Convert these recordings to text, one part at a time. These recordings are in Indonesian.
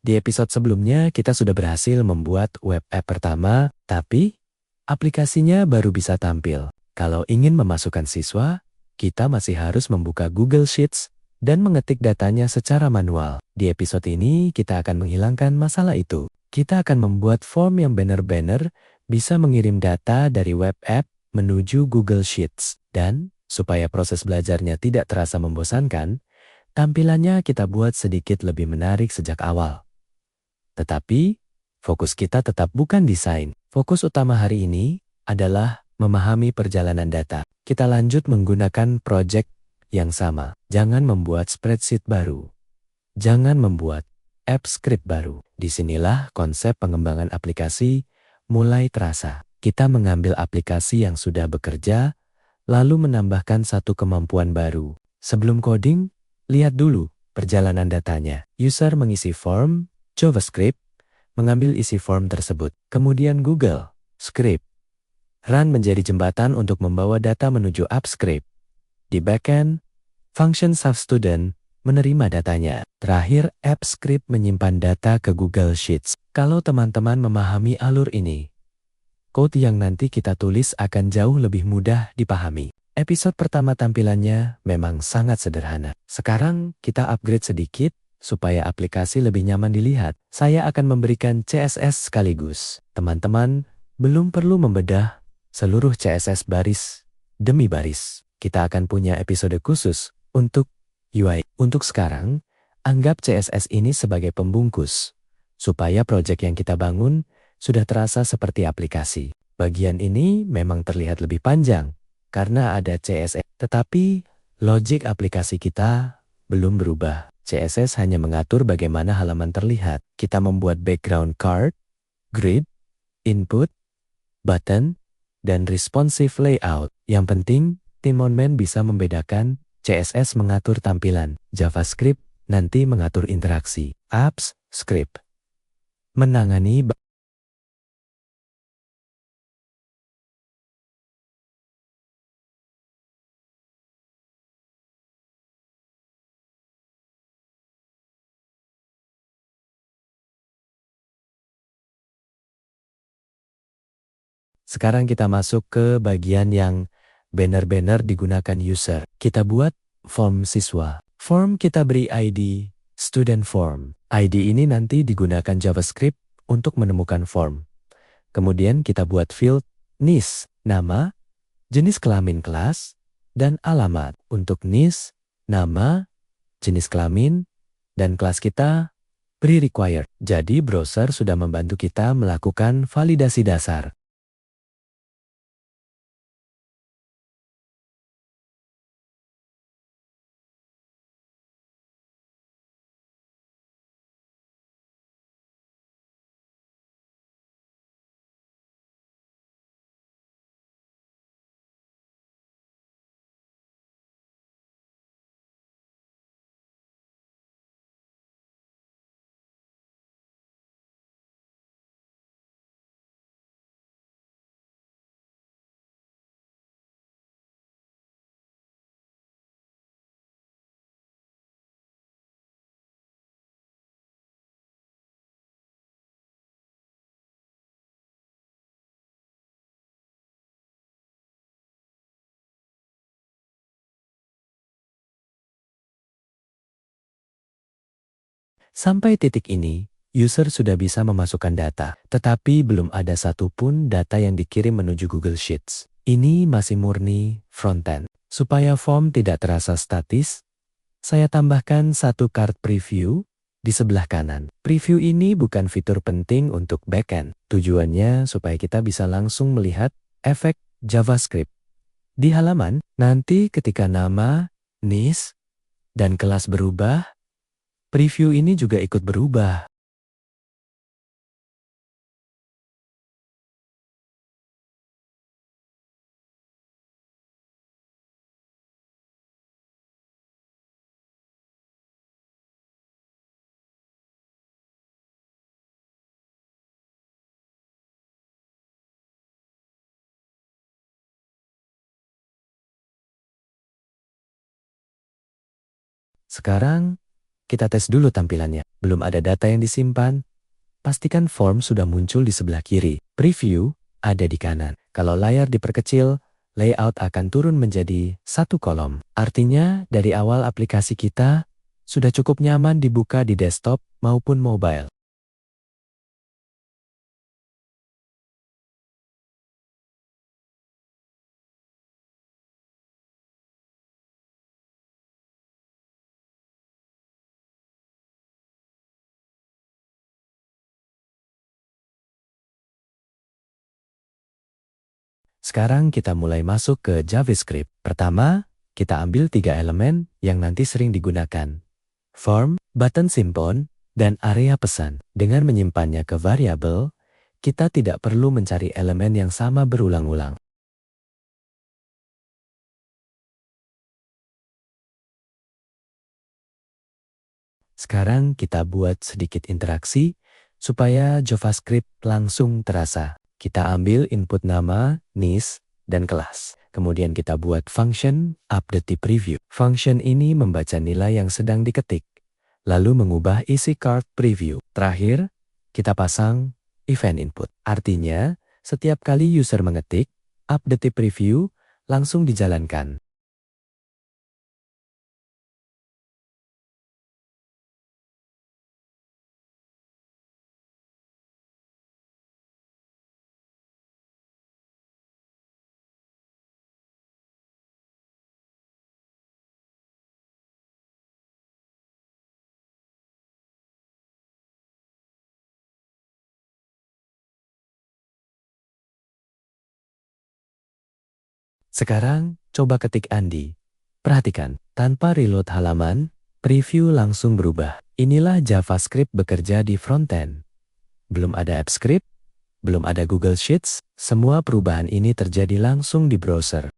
Di episode sebelumnya kita sudah berhasil membuat web app pertama, tapi aplikasinya baru bisa tampil. Kalau ingin memasukkan siswa, kita masih harus membuka Google Sheets dan mengetik datanya secara manual. Di episode ini kita akan menghilangkan masalah itu. Kita akan membuat form yang benar-benar bisa mengirim data dari web app menuju Google Sheets. Dan supaya proses belajarnya tidak terasa membosankan, tampilannya kita buat sedikit lebih menarik sejak awal. Tetapi, fokus kita tetap bukan desain. Fokus utama hari ini adalah memahami perjalanan data. Kita lanjut menggunakan project yang sama. Jangan membuat spreadsheet baru. Jangan membuat app script baru. Disinilah konsep pengembangan aplikasi mulai terasa. Kita mengambil aplikasi yang sudah bekerja, lalu menambahkan satu kemampuan baru. Sebelum coding, lihat dulu perjalanan datanya. User mengisi form, JavaScript mengambil isi form tersebut. Kemudian Google Script run menjadi jembatan untuk membawa data menuju app script. Di backend, function substudent menerima datanya. Terakhir, app script menyimpan data ke Google Sheets. Kalau teman-teman memahami alur ini, code yang nanti kita tulis akan jauh lebih mudah dipahami. Episode pertama tampilannya memang sangat sederhana. Sekarang kita upgrade sedikit supaya aplikasi lebih nyaman dilihat. Saya akan memberikan CSS sekaligus. Teman-teman belum perlu membedah seluruh CSS baris demi baris. Kita akan punya episode khusus untuk UI. Untuk sekarang, anggap CSS ini sebagai pembungkus, supaya proyek yang kita bangun sudah terasa seperti aplikasi. Bagian ini memang terlihat lebih panjang karena ada CSS, tetapi logik aplikasi kita belum berubah. CSS hanya mengatur bagaimana halaman terlihat. Kita membuat background card, grid, input, button, dan responsive layout. Yang penting, tim Monman bisa membedakan. CSS mengatur tampilan, JavaScript nanti mengatur interaksi, apps, script menangani. Sekarang kita masuk ke bagian yang benar-benar digunakan user. Kita buat form siswa. Form kita beri ID student form. ID ini nanti digunakan JavaScript untuk menemukan form. Kemudian kita buat field NIS, nama, jenis kelamin kelas, dan alamat. Untuk NIS, nama, jenis kelamin, dan kelas kita beri required. Jadi browser sudah membantu kita melakukan validasi dasar. Sampai titik ini, user sudah bisa memasukkan data, tetapi belum ada satupun data yang dikirim menuju Google Sheets. Ini masih murni frontend. Supaya form tidak terasa statis, saya tambahkan satu card preview di sebelah kanan. Preview ini bukan fitur penting untuk backend. Tujuannya supaya kita bisa langsung melihat efek JavaScript di halaman. Nanti ketika nama, NIS, dan kelas berubah, preview ini juga ikut berubah. Sekarang, Kita tes dulu tampilannya. Belum ada data yang disimpan, pastikan form sudah muncul di sebelah kiri. Preview ada di kanan. Kalau layar diperkecil, layout akan turun menjadi satu kolom. Artinya, dari awal aplikasi kita sudah cukup nyaman dibuka di desktop maupun mobile. Sekarang kita mulai masuk ke JavaScript. Pertama, kita ambil 3 elemen yang nanti sering digunakan. Form, button simbol, dan area pesan. Dengan menyimpannya ke variabel, kita tidak perlu mencari elemen yang sama berulang-ulang. Sekarang kita buat sedikit interaksi supaya JavaScript langsung terasa. Kita ambil input nama, nis, dan kelas. Kemudian kita buat function update preview. Function ini membaca nilai yang sedang diketik, lalu mengubah isi card preview. Terakhir, kita pasang event input. Artinya, setiap kali user mengetik, update preview langsung dijalankan. Sekarang, coba ketik Andi. Perhatikan, tanpa reload halaman, preview langsung berubah. Inilah JavaScript bekerja di frontend. Belum ada AppScript, belum ada Google Sheets, semua perubahan ini terjadi langsung di browser.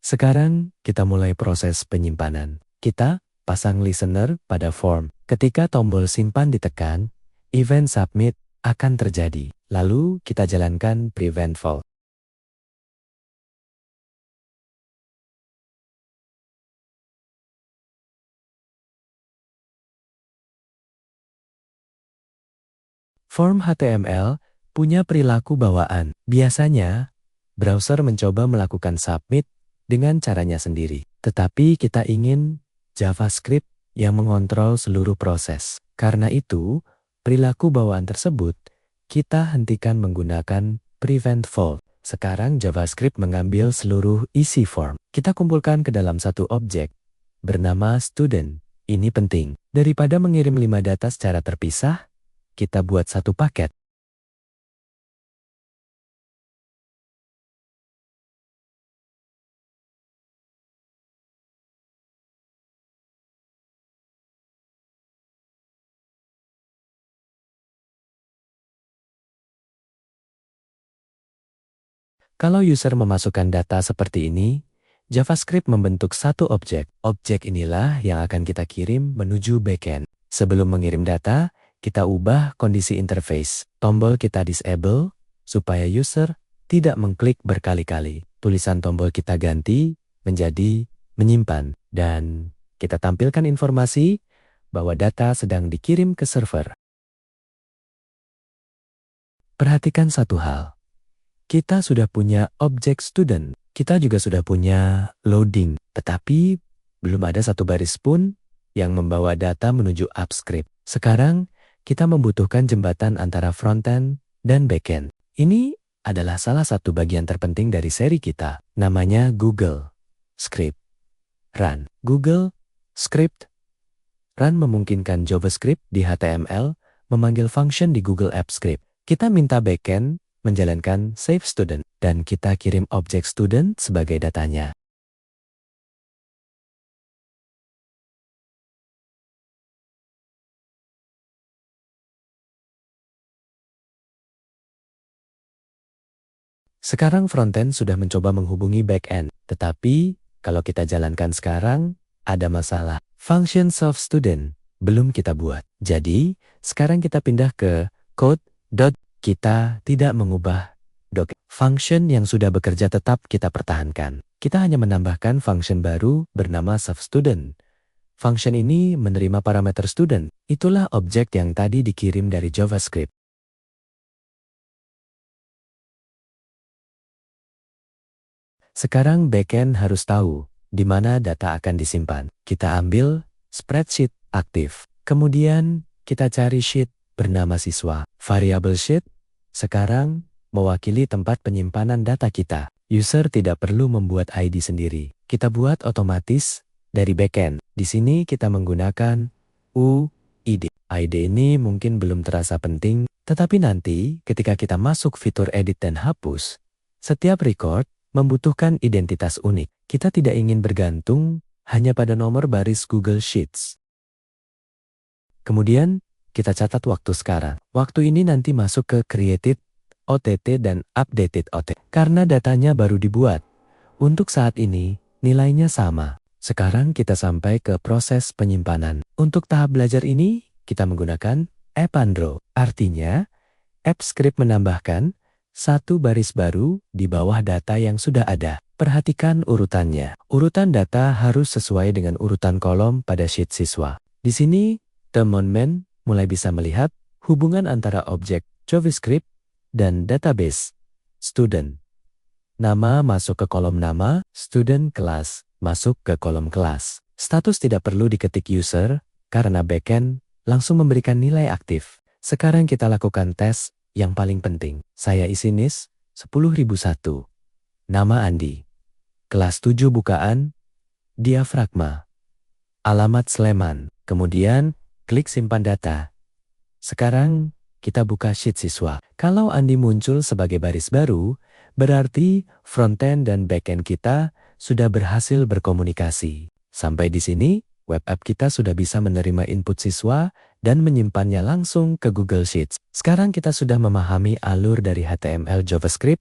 Sekarang, kita mulai proses penyimpanan. Kita pasang listener pada form. Ketika tombol simpan ditekan, event submit akan terjadi. Lalu, kita jalankan preventful. Form HTML punya perilaku bawaan. Biasanya, browser mencoba melakukan submit dengan caranya sendiri. Tetapi kita ingin JavaScript yang mengontrol seluruh proses. Karena itu, perilaku bawaan tersebut kita hentikan menggunakan preventful. Sekarang JavaScript mengambil seluruh isi form. Kita kumpulkan ke dalam satu objek bernama student. Ini penting. Daripada mengirim 5 data secara terpisah, kita buat satu paket. Kalau user memasukkan data seperti ini, JavaScript membentuk satu objek. Objek inilah yang akan kita kirim menuju backend. Sebelum mengirim data, kita ubah kondisi interface. Tombol kita disable supaya user tidak mengklik berkali-kali. Tulisan tombol kita ganti menjadi menyimpan. Dan kita tampilkan informasi bahwa data sedang dikirim ke server. Perhatikan satu hal. Kita sudah punya objek student. Kita juga sudah punya loading. Tetapi belum ada satu baris pun yang membawa data menuju AppScript. Sekarang kita membutuhkan jembatan antara frontend dan backend. Ini adalah salah satu bagian terpenting dari seri kita. Namanya Google Script Run. Google Script Run memungkinkan JavaScript di HTML memanggil function di Google Apps Script. Kita minta backend menjalankan save student dan kita kirim objek student sebagai datanya. Sekarang frontend sudah mencoba menghubungi backend, tetapi kalau kita jalankan sekarang, ada masalah. Functions of student belum kita buat. Jadi, sekarang kita pindah ke code. Kita tidak mengubah function yang sudah bekerja tetap kita pertahankan. Kita hanya menambahkan function baru bernama self-student. Function ini menerima parameter student. Itulah objek yang tadi dikirim dari JavaScript. Sekarang backend harus tahu di mana data akan disimpan. Kita ambil spreadsheet aktif. Kemudian kita cari sheet bernama siswa. Variable sheet sekarang mewakili tempat penyimpanan data kita. User tidak perlu membuat ID sendiri. Kita buat otomatis dari backend. Di sini kita menggunakan UID. ID ini mungkin belum terasa penting, tetapi nanti ketika kita masuk fitur edit dan hapus, setiap record membutuhkan identitas unik. Kita tidak ingin bergantung hanya pada nomor baris Google Sheets. Kemudian, kita catat waktu sekarang. Waktu ini nanti masuk ke created OTT dan updated OTT. Karena datanya baru dibuat. Untuk saat ini, nilainya sama. Sekarang kita sampai ke proses penyimpanan. Untuk tahap belajar ini, kita menggunakan Appandro. Artinya, AppScript menambahkan satu baris baru di bawah data yang sudah ada. Perhatikan urutannya. Urutan data harus sesuai dengan urutan kolom pada sheet siswa. Di sini, teman-teman mulai bisa melihat hubungan antara objek JavaScript dan database student. Nama masuk ke kolom nama, student kelas masuk ke kolom kelas. Status tidak perlu diketik user karena backend langsung memberikan nilai aktif. Sekarang kita lakukan tes yang paling penting. Saya isi NIS 10001. Nama Andi. Kelas 7 bukaan, diafragma. Alamat Sleman. Kemudian, klik simpan data. Sekarang, kita buka sheet siswa. Kalau Andi muncul sebagai baris baru, berarti frontend dan backend kita sudah berhasil berkomunikasi. Sampai di sini, web app kita sudah bisa menerima input siswa dan menyimpannya langsung ke Google Sheets. Sekarang kita sudah memahami alur dari HTML JavaScript,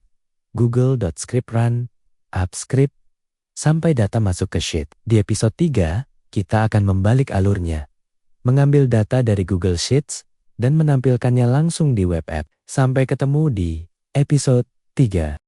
Google.script run, AppScript, sampai data masuk ke Sheet. Di episode 3, kita akan membalik alurnya, mengambil data dari Google Sheets, dan menampilkannya langsung di web app. Sampai ketemu di episode 3.